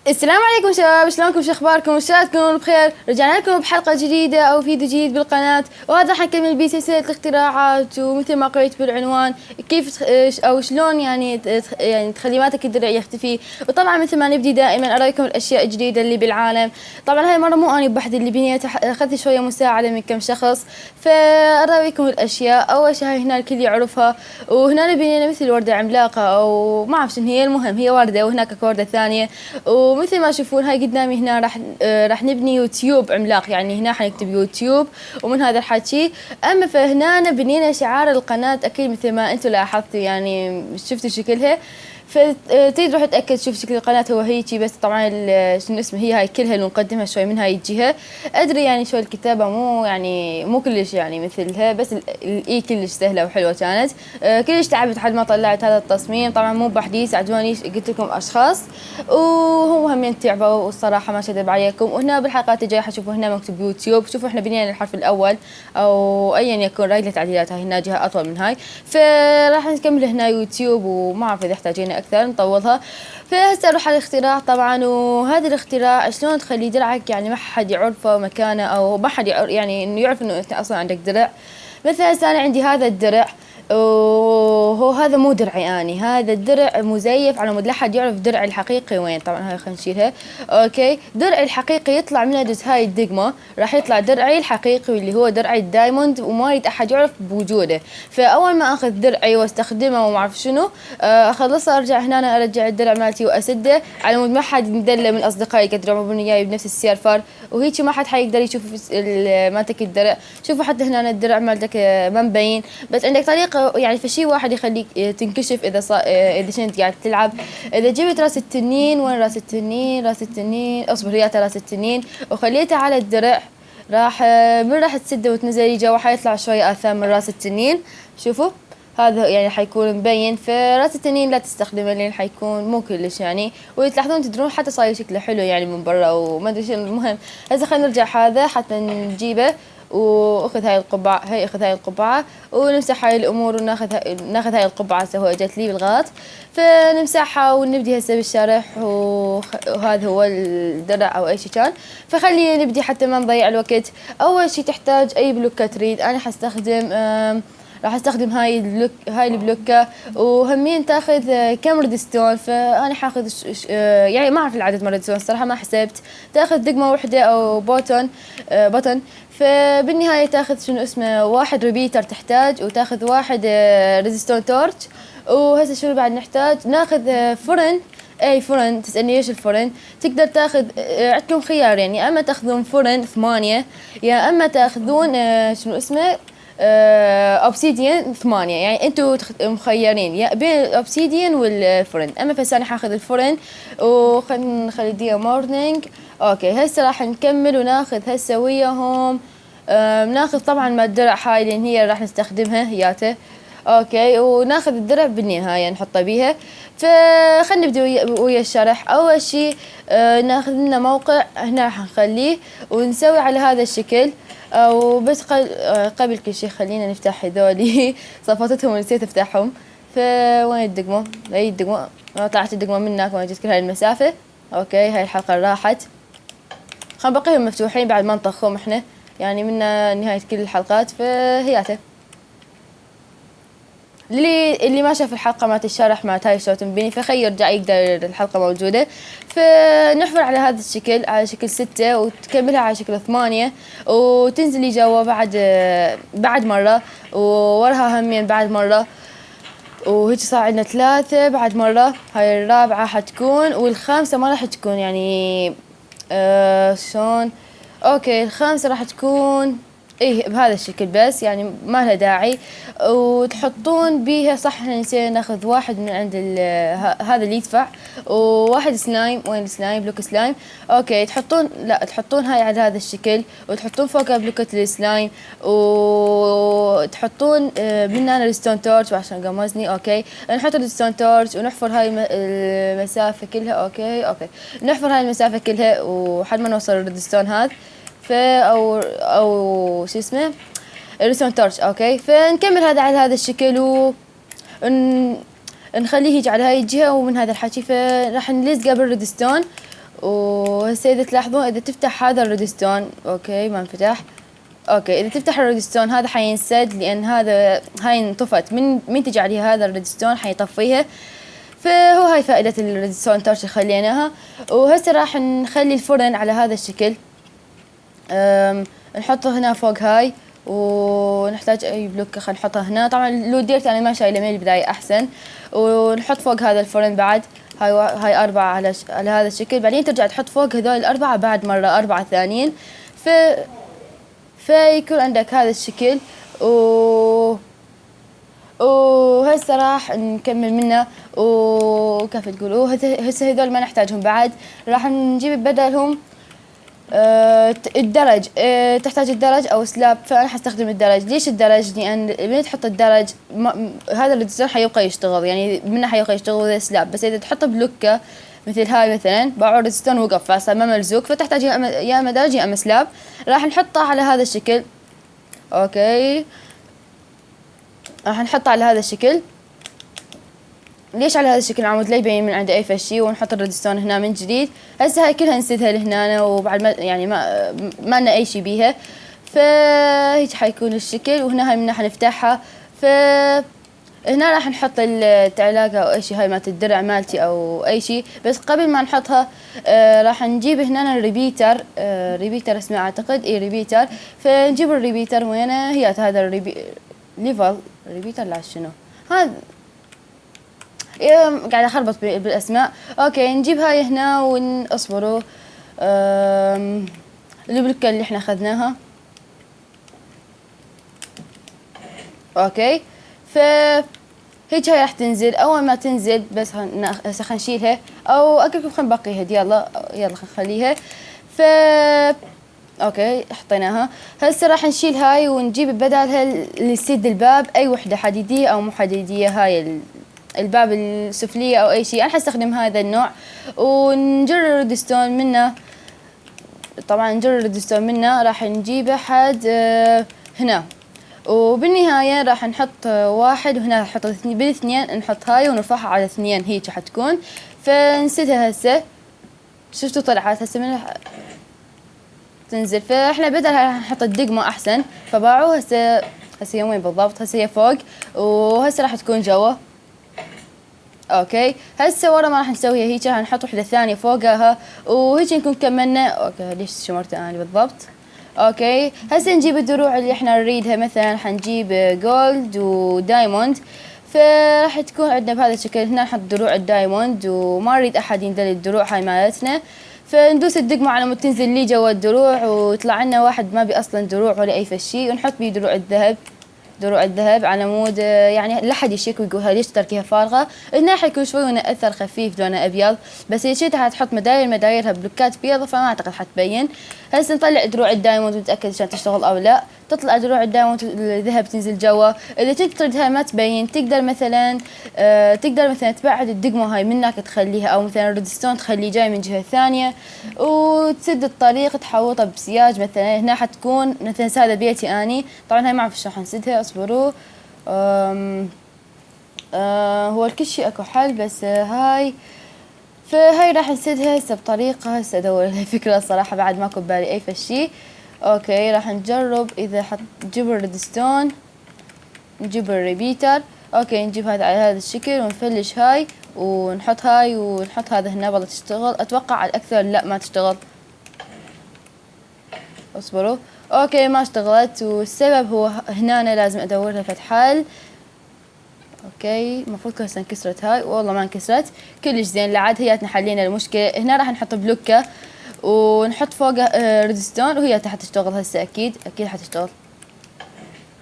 السلام عليكم شباب، شلونكم؟ شو اخباركم؟ ان شاء الله تكونوا بخير. رجعنا لكم بحلقه جديده او فيديو جديد بالقناه، وهذا راح نكمل بيه سلسله الاختراعات. ومثل ما قريت بالعنوان كيف او شلون يعني تخلي ماتك الدرع يختفي. وطبعا مثل ما نبدي دائما ارايكم الاشياء الجديده اللي بالعالم. طبعا هاي المره مو اني بوحدي اللي بنيت، اخذت شويه مساعده من كم شخص، فاراويكم الاشياء. اول شيء هاي هنا الكل يعرفها، وهنا بنينا مثل ورده عملاقه او ما اعرف شنو هي، المهم هي ورده وهناك ورده ثانيه. ومثل ما تشوفون هاي قدامي هنا راح نبني يوتيوب عملاق، يعني هنا حنكتب يوتيوب ومن هذا الحكي. اما فهنا بنينا شعار القناه، اكيد مثل ما انتم لاحظتوا يعني شفتوا شكلها. فتريد روح تاكد شوف شكل القناه هو هيجي، بس طبعا شنو اسمه هي هاي كلها اللي نقدمها شوي من هاي الجهه. ادري يعني شوي الكتابه مو كلش يعني مثلها، بس الاي كلش سهله وحلوه كانت. كلش تعبت لحد ما طلعت هذا التصميم. طبعا مو بوحدي، ساعدوني قلت لكم اشخاص وهم همين تعبوا، والصراحه ما كذب عليكم. وهنا بالحلقات الجايه حتشوفوا هنا مكتوب يوتيوب. شوفوا احنا بنينا الحرف الاول او ايا يكن، رايد تعديلات هاي هنا جهه اطول من هاي، فراح نكمل هنا يوتيوب. وما اعرف اذا احتاجينا اكثر نطولها. فهسه نروح على الاختراع طبعا. وهذا الاختراع شلون تخلي درعك يعني ما حد يعرفه مكانه، او ما حد يعني انه يعرف انه انت اصلا عندك درع. مثلا هسه انا عندي هذا الدرع، وهو هذا مو درعي اني، هذا الدرع مزيف على مود لا حد يعرف درعي الحقيقي وين. طبعا هاي خلينا نشيلها. اوكي، درعي الحقيقي يطلع من ادز هاي الدقمه، راح يطلع درعي الحقيقي اللي هو درعي الدايموند، وما يريد احد يعرف بوجوده. فاول ما اخذ درعي واستخدمه وما اعرف شنو، اخلصه ارجع هنا أنا ارجع الدرع مالتي واسده على مود ما حد يدله من اصدقائي يقدرون وياي بنفس السيرفر، وهيك ما حد حيقدر يشوف مالتك الدرع. شوفوا حتى هنا الدرع مالتك ما مبين، بس عندك طريقه يعني في شيء واحد يخليك تنكشف اذا اذا كنت قاعد تلعب. اذا جبت راس التنين، وين راس التنين؟ راس التنين اصبر، هي راس التنين، وخليته على الدرع، راح تسده وتنزلي جوا، حيطلع شويه اثار من راس التنين. شوفوا هذا يعني حيكون مبين. فراس التنين لا تستخدمه لين حيكون مو كلش يعني، وتلاحظون تدرون حتى صاير شكله حلو يعني من برا وما ادري شنو. المهم هسه خلينا نرجع هذا حتى نجيبه، واخذ هاي القبعه، اخذ هاي القبعه ونمسح هاي الامور، ناخذ هاي القبعه هسه هو جت لي بالغلط، فنمسحها ونبدي هسه بالشرح. وهذا هو الدرع او اي شيء كان. فخلينا نبدي حتى ما نضيع الوقت. اول شيء تحتاج اي بلوكه تريد. انا حستخدم راح استخدم هاي البلوكه، وهمين تاخذ كم ريدستون. فانا حاخذ يعني ما اعرف العدد من ريدستون الصراحه ما حسبت. تاخذ دقمه واحده او بوتن. فبالنهايه تاخذ شنو اسمه واحد ريبيتر تحتاج، وتاخذ واحد ريزستون تورش. وهسه شنو بعد نحتاج؟ ناخذ فرن. اي فرن؟ تسالني ليش الفرن؟ تقدر تاخذ عندكم خيارين، يا اما تاخذون فرن 8، يا اما تاخذون شنو اسمه اوبسيديان 8. يعني انتم مخيرين يا بين الاوبسيديان والفرن. اما فهسه انا حاخذ الفرن، وخلينا نخلي دي مورنينج. اوكي هسه راح نكمل وناخذ هسه وياهم. ناخذ طبعا ما الدرع هاي لان هي راح نستخدمها هياته. اوكي، وناخذ الدرع بالنهايه نحطه بيها. فخلنا نبدا ويا الشرح. اول شيء ناخذ لنا موقع هنا راح نخليه ونسوي على هذا الشكل. وبس قبل كل شيء خلينا نفتح هذولي صفاتهم ونسيت افتحهم. فوين الدقمه؟ هي الدقمه، طلعت الدقمه من هناك وانا جيت كل هاي المسافه. اوكي هاي الحلقه راحت، خلينا نبقيهم مفتوحين بعد ما نطخهم احنا يعني من نهايه كل الحلقات. فهياته اللي ما شاف الحلقه مالت الشرح مالت هاي شلون تنبني، فخير يرجع يقدر، الحلقه موجوده. فنحفر على هذا الشكل، على شكل 6، وتكملها على شكل 8، وتنزلي جوا بعد مره، ووراها همين بعد مره، وهيك صار عندنا 3 بعد مره. هاي الرابعه حتكون، والخامسه ما راح تكون يعني شلون. اوكي الخامسه راح تكون ايه بهذا الشكل، بس يعني ما لها داعي. وتحطون بيها صح، احنا نسينا ناخذ واحد من عند هذا اللي يدفع، وواحد سلايم. وين السلايم؟ بلوك سلايم. اوكي تحطون هاي على هذا الشكل، وتحطون فوقها بلوكة السلايم، وتحطون من هنا الستون تورش عشان قمزني. اوكي نحط الستون تورش ونحفر هاي المسافة كلها. اوكي نحفر هاي المسافة كلها وحد ما نوصل الريدستون هذا. او شو اسمه الريدستون تورش. اوكي فنكمل هذا على هذا الشكل، نخليه يجي على هاي الجهه ومن هذا الحكي. فراح نلزقه بالريدستون وهسه اذا تلاحظون اذا تفتح هذا الريدستون، اوكي ما انفتح، اوكي اذا تفتح الريدستون هذا حينسد لان هاي انطفت من تجي عليها هذا الريدستون حيطفيها. فهو هاي فائدة الريدستون تورش اللي خليناها. وهسه راح نخلي الفرن على هذا الشكل، نحطه هنا فوق هاي، ونحتاج اي بلوكة خلينا نحطها هنا. طبعا لو ديرت انا ما شايله من البداية احسن. ونحط فوق هذا الفرن بعد هاي 4 على هذا الشكل، بعدين ترجع تحط فوق هذول ال4 بعد مرة 4 ثانيين. فيكون عندك هذا الشكل. وهسه راح نكمل منه. وكيف تقولوا هسه هذول ما نحتاجهم بعد، راح نجيب بدلهم الدرج. تحتاج الدرج او سلاب، فانا حستخدم الدرج. ليش الدرج؟ لان من تحط الدرج هذا الريدستون حيبقى يشتغل، يعني منه حيبقى يشتغل زي سلاب. بس اذا تحط بلوكه مثل هاي مثلا باعوا الريدستون وقف فصار ما ملزوق، فتحتاج يا اما درج يا اما سلاب. راح نحطه على هذا الشكل. اوكي راح نحطه على هذا الشكل. ليش على هذا الشكل عمود؟ لا يبين من عنده اي فشي. ونحط الريدستون هنا من جديد. هسه هاي كلها نسدها لهنا، وبعد ما يعني ما لنا اي شي بيها، فهيك حيكون الشكل. وهنا هاي من حنفتحها. هنا راح نحط التعلاقة او اي شي، هاي مالت الدرع مالتي او اي شي. بس قبل ما نحطها راح نجيب هنا الريبيتر. ريبيتر اسمه اعتقد، اي ريبيتر. فنجيب الريبيتر وينه؟ هي هذا ليفل ريبيتر لا شنو هذا، قاعد اخربط بالاسماء. اوكي نجيب هاي هنا ونصبروا البلوكة اللي احنا اخذناها. اوكي هيك هاي راح تنزل. اول ما تنزل بس هسه خلينا نشيلها، او اقولكم خلينا نبقيها. يلا خلينا نخليها. اوكي حطيناها. هسه راح نشيل هاي ونجيب بدالها اللي تسد الباب، اي وحده حديديه او مو حديديه. هاي الباب السفليه او اي شيء، انا حستخدم هذا النوع. ونجر الريدستون منه. طبعا نجر الريدستون منه راح نجيبه حد هنا. وبالنهايه راح نحط 1 وهنا نحط بالاثنين، نحط هاي ونرفعها على 2 هيك حتكون. فنسدها هسه. شفتوا طلعت هسه من تنزل. فاحنا بدل راح نحط الدقمه احسن. فباعوا هسه يومين بالضبط. هسه هي فوق وهسه راح تكون جوا. اوكي هسه ورا ما راح نسويها هيك، راح نحط وحده ثانيه فوقها وهيك نكون كملنا. اوكي ليش شمرت انا بالضبط؟ اوكي هسه نجيب الدروع اللي احنا نريدها. مثلا حنجيب جولد ودايموند. فراح تكون عندنا بهذا الشكل. هنا نحط دروع الدايموند، وما نريد احد يندل الدروع هاي مالتنا. فندوس الدقمه على مود تنزل لي جوا الدروع، ويطلع لنا واحد ما بي اصلا دروع ولا اي فشي، ونحط بيه دروع الذهب على مود يعني لا حد يشيك ويقول ليش تركيها فارغه. هنا حيكون شوي هنا اثر خفيف لونه ابيض، بس اذا شئت حتحط مدايرها بلوكات بيضة فما اعتقد حتبين. هسه نطلع دروع الدايموند ونتاكد عشان تشتغل او لا. تطلع دروع الدايموند الذهب تنزل جوا. اذا كنت تريدها ما تبين تقدر مثلا تبعد الدقمه هاي منك تخليها، او مثلا الريدستون تخليه جاي من جهه ثانيه، وتسد الطريق تحوطه بسياج. مثلا هنا حتكون مثلا هذا بيتي اني، طبعا هاي ما اعرف شلون حنسدها، اصبروا. هو الكل شيء اكو حل، بس فهاي راح نسدها هسه بطريقه. هسه ادور لها فكره الصراحه بعد ماكو ببالي اي فشي. اوكي راح نجرب اذا نجيب الريدستون، نجيب الريبيتر. اوكي نجيب هذا على هذا الشكل ونفلش هاي ونحط هاي ونحط هذا هنا. والله تشتغل اتوقع. على الاكثر لا ما تشتغل، اصبروا. اوكي ما اشتغلت، والسبب هو هنا أنا لازم ادور لها فتح حل. اوكي المفروض هسه انكسرت هاي، والله ما انكسرت. كلش زين لعد هياتنا حلينا المشكله. هنا راح نحط بلوكه ونحط فوقها ريدستون، وهي تحت تشتغل هسه اكيد حتشتغل.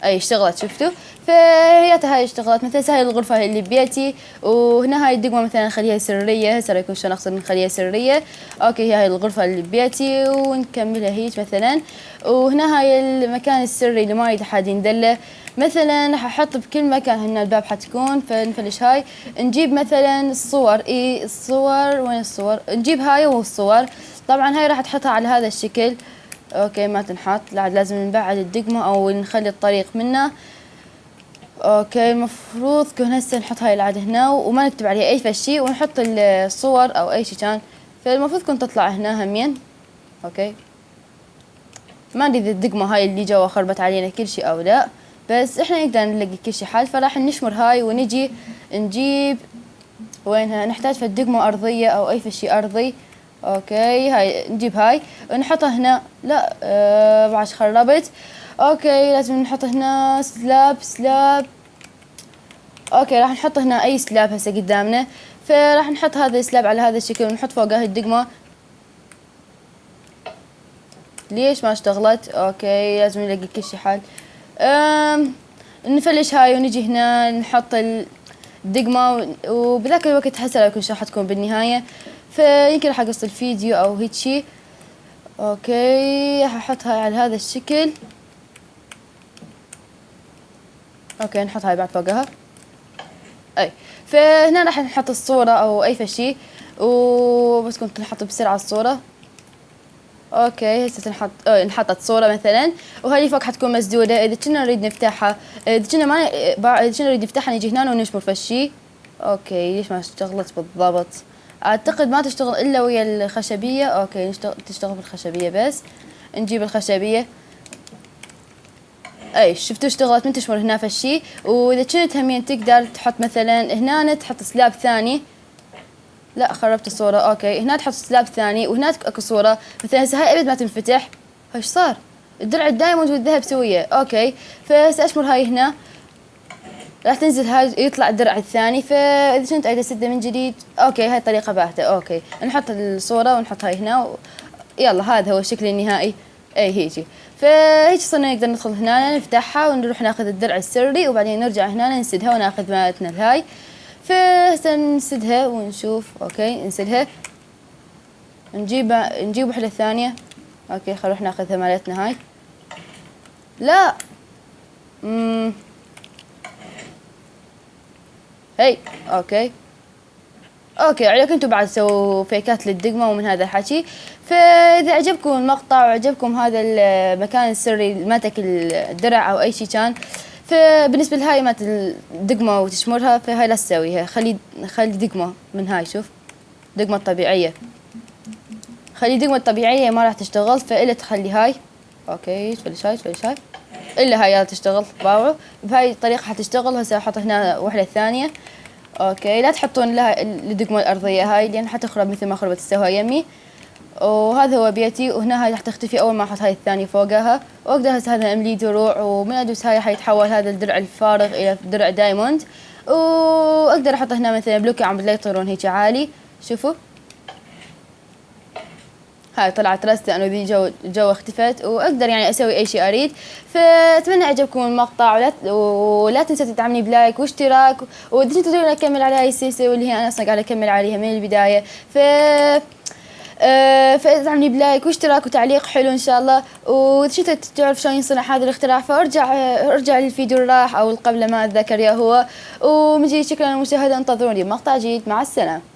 اي اشتغلت شفتوا. فهي هاي اشتغلت. مثلا هاي الغرفه هاي اللي ببيتي، وهنا هاي الدقمه مثلا نخليها سريه. هسه راح يكون شلون اقصد نخليها سريه. اوكي هاي الغرفه اللي ببيتي ونكملها هيك مثلا. وهنا هاي المكان السري اللي ما يريد احد يندله. مثلا ححط بكل مكان هنا الباب حتكون. فنفلش هاي نجيب مثلا الصور. الصور وين الصور؟ نجيب هاي والصور. طبعا هاي راح تحطها على هذا الشكل. اوكي ما تنحط لازم نبعد الدقمه او نخلي الطريق منه. اوكي المفروض كون هسه نحط هاي العاده هنا وما نكتب عليها اي فشي، ونحط الصور او اي شيء كان فالمفروض كنت تطلع هنا همين. اوكي ما ادري اذا الدقمة هاي اللي جوا خربت علينا كل شيء او لا، بس احنا نقدر نلاقي كل شيء حل. فراح نشمر هاي ونجي نجيب وينها، نحتاج في الدقمة ارضية او اي شيء ارضي. اوكي هاي نجيب هاي ونحطها هنا. لا بعش خربت. اوكي لازم نحط هنا سلاب. اوكي راح نحط هنا اي سلاب هسه قدامنا. فراح نحط هذا السلاب على هذا الشكل ونحط فوقه الدقمة. ليش ما اشتغلت؟ اوكي لازم نلاقي كل شي حل. نفلش هاي ونجي هنا نحط الدقمة، وبذاك الوقت هسه راح راح تكون بالنهاية، فيمكن راح اقص الفيديو او هيك شي. اوكي راح احط هاي على هذا الشكل. اوكي نحط هاي بعد فوقها. اي فهنا راح نحط الصورة او اي شي، وبس كنت نحط بسرعة الصورة. اوكي هسه نحطت صورة مثلا، وهذه فوق حتكون مسدودة. اذا كنا نريد نفتحها، اذا كنا نريد نفتحها نجي هنا ونشمر فشي. اوكي ليش ما اشتغلت بالضبط؟ اعتقد ما تشتغل الا ويا الخشبية. اوكي تشتغل بالخشبية بس. نجيب الخشبية. اي شفتوا اشتغلت من تشمر هنا فشي. واذا كنت همين تقدر تحط مثلا هنا تحط سلاب ثاني. لا خربت الصورة. اوكي هنا تحط سلاب ثاني وهناك اكو صورة مثلا. هسه هاي ابد ما تنفتح. ايش صار؟ الدرع الدايموند والذهب سوية. اوكي فهسه اشمر هاي هنا، راح تنزل هاي يطلع الدرع الثاني. فاذا كنت اريد اسده من جديد، اوكي هاي الطريقة باهتة. اوكي نحط الصورة ونحط هاي هنا يلا هذا هو الشكل النهائي. اي هيجي. فهيك صرنا نقدر ندخل هنا نفتحها ونروح ناخذ الدرع السري، وبعدين نرجع هنا ننسدها وناخذ مالتنا الهاي. فهسه نسدها ونشوف. اوكي نسدها نجيب وحدة ثانية. اوكي خلينا نروح ناخذها مالتنا هاي. لا هي اوكي عليكم انتم بعد تسووا فيكات للدقمة ومن هذا الحكي. فاذا عجبكم المقطع وعجبكم هذا المكان السري مالتك الدرع او اي شيء كان، فبالنسبة لهاي مالت الدقمة وتشمرها، فهاي لا تسويها. خلي دقمة من هاي. شوف دقمة طبيعية، خلي دقمة طبيعية ما راح تشتغل. فإلا تخلي هاي. اوكي تفلش هاي الا هاي تشتغل باوعو. بهاي الطريقة حتشتغل. هسه احط هنا وحدة ثانية. اوكي لا تحطون لها الدقمة الارضية هاي لان حتخرب مثل ما خربت السوا يمي. وهذا هو بيتي. وهنا هاي راح تختفي اول ما احط هاي الثانية فوقها. واقدر هسه هذا املي دروع، ومن ادوس هاي حيتحول هذا الدرع الفارغ الى درع دايموند. واقدر احط هنا مثلا بلوكي عم لا يطيرون هيك عالي. شوفوا هاي طلعت رست لانه ذي جو اختفت. واقدر يعني اسوي اي شيء اريد. فاتمنى عجبكم المقطع، ولا تنسوا تدعمني بلايك واشتراك. واذا كنتوا تريدون اكمل على هاي السلسله واللي هي انا اصلا قاعده اكمل عليها من البدايه، فادعمني بلايك واشتراك وتعليق حلو ان شاء الله. واذا كنت تعرف شلون ينصنع هذا الاختراع، فارجع للفيديو اللي راح او اللي قبله ما اتذكر يا هو. ومن جديد شكرا للمشاهده. انتظروني بمقطع جديد. مع السلامه.